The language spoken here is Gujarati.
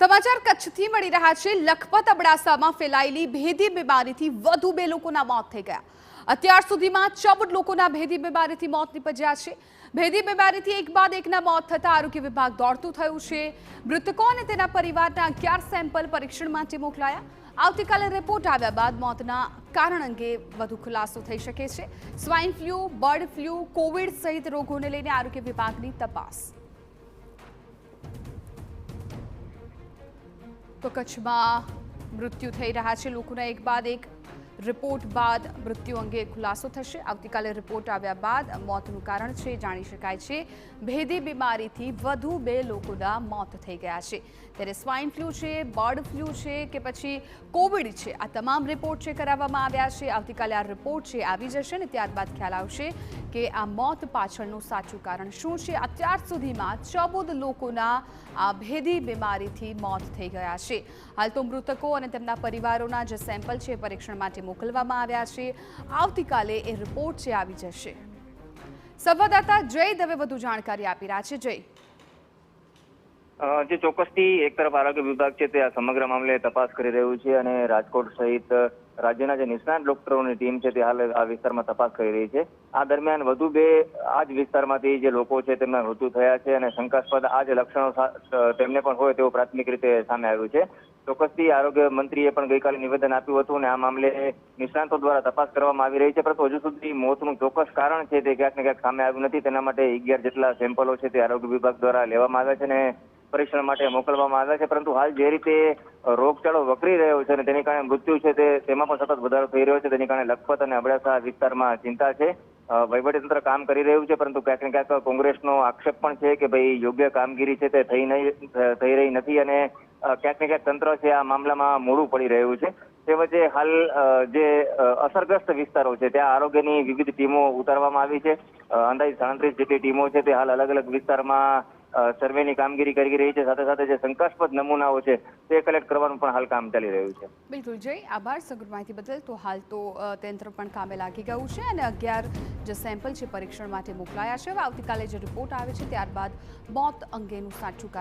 સમાચાર કચ્છથી મળી રહ્યા છે। લખપત અબડાસામાં ફેલાયેલી ભેદી બીમારીથી વધુ 2 લોકોના મોત થઈ ગયા। અત્યાર સુધીમાં 14 લોકોના ભેદી બીમારીથી મોત નીપજ્યા છે। ભેદી બીમારીથી એક બાદ એકના મોત થતા આરોગ્ય વિભાગ દોડતું થયું છે। મૃતકો અને તેના પરિવારના 11 સેમ્પલ પરીક્ષણ માટે મોકલાયા। આવતીકાલે રિપોર્ટ આવ્યા બાદ મોતના કારણ અંગે વધુ ખુલાસો થઈ શકે છે। Swine flu, bird flu, Covid સહિત રોગોને લઈને આરોગ્ય વિભાગની તપાસ। તો કચ્છમાં મૃત્યુ થઈ રહ્યા છે લોકોના એક બાદ એક રિપોર્ટ બાદ મૃત્યુ અંગે ખુલાસો થશે। આવતીકાલે રિપોર્ટ આવ્યા બાદ મોતનું કારણ છે જાણી શકાય છે। ભેદી બીમારીથી વધુ 2 લોકોના મોત થઈ ગયા છે। ત્યારે સ્વાઇન ફ્લૂ છે, બર્ડ ફ્લૂ છે કે પછી કોવિડ છે, આ તમામ રિપોર્ટ છે કરાવવામાં આવ્યા છે। આવતીકાલે આ રિપોર્ટ છે આવી જશે ને ત્યારબાદ ખ્યાલ આવશે કે આ મોત પાછળનું સાચું કારણ શું છે। અત્યાર સુધીમાં 14 લોકોના આ ભેદી બીમારીથી મોત થઈ ગયા છે। હાલ તો મૃતકો અને તેમના પરિવારોના જે સેમ્પલ છે પરીક્ષણ માટે મોકલવામાં આવ્યા છે। આવતીકાલે એ રિપોર્ટ છે આવી જશે। સંવાદદાતા જય દવે વધુ જાણકારી આપી રહ્યા છે। જય, જે ચોક્કસથી એક તરફ આરોગ્ય વિભાગ છે તે આ સમગ્ર મામલે તપાસ કરી રહ્યું છે અને રાજકોટ સહિત રાજ્યના જે નિષ્ણાત ડોક્ટરોની ટીમ છે તે હાલ આ વિસ્તારમાં તપાસ કરી રહી છે। આ દરમિયાન વધુ 2 આ જ વિસ્તારમાંથી જે લોકો છે તેમના મૃત્યુ થયા છે અને શંકાસ્પદ આ જ લક્ષણો તેમને પણ હોય તેવું પ્રાથમિક રીતે સામે આવ્યું છે। ચોક્કસથી આરોગ્ય મંત્રીએ પણ ગઈકાલે નિવેદન આપ્યું હતું અને આ મામલે નિષ્ણાતો દ્વારા તપાસ કરવામાં આવી રહી છે, પરંતુ હજુ સુધી મોતનું ચોક્કસ કારણ છે તે ક્યાંક ને ક્યાંક સામે આવ્યું નથી। તેના માટે 11 જેટલા સેમ્પલો છે તે આરોગ્ય વિભાગ દ્વારા લેવામાં આવ્યા છે અને પરીક્ષણ માટે મોકલવામાં આવ્યા છે। પરંતુ હાલ જે રીતે રોગચાળો વકરી રહ્યો છે અને તેની કારણે મૃત્યુ છે તેમાં પણ સતત વધારો થઈ રહ્યો છે, તેની કારણે લખપત અને અબડાસા વિસ્તારમાં ચિંતા છે। વહીવટીતંત્ર કામ કરી રહ્યું છે, પરંતુ ક્યાંક ને ક્યાંક કોંગ્રેસનો આક્ષેપ પણ છે કે ભાઈ યોગ્ય કામગીરી છે તે થઈ રહી નથી અને ક્યાંક ને ક્યાંક તંત્ર છે આ મામલામાં મોડું પડી રહ્યું છે। તે વચ્ચે હાલ જે અસરગ્રસ્ત વિસ્તારો છે ત્યાં આરોગ્યની વિવિધ ટીમો ઉતારવામાં આવી છે। અંદાજિત 37 જેટલી ટીમો છે તે હાલ અલગ અલગ વિસ્તારમાં સર્વેની કામગીરી કરી રહી છે। સાથે સાથે જે શંકાસ્પદ નમૂનાઓ છે તે કલેક્ટ કરવાનું પણ હાલ કામ ચાલી રહ્યું છે। બિલકુલ જય, આભાર સમગ્ર માહિતી બદલ। તો હાલ તો તંત્ર પણ કામે લાગી ગયું છે અને 11 જે સેમ્પલ છે પરીક્ષણ માટે મોકલાયા છે। હવે આવતીકાલે જે રિપોર્ટ આવે છે ત્યારબાદ મોત અંગેનું સાચું કારણ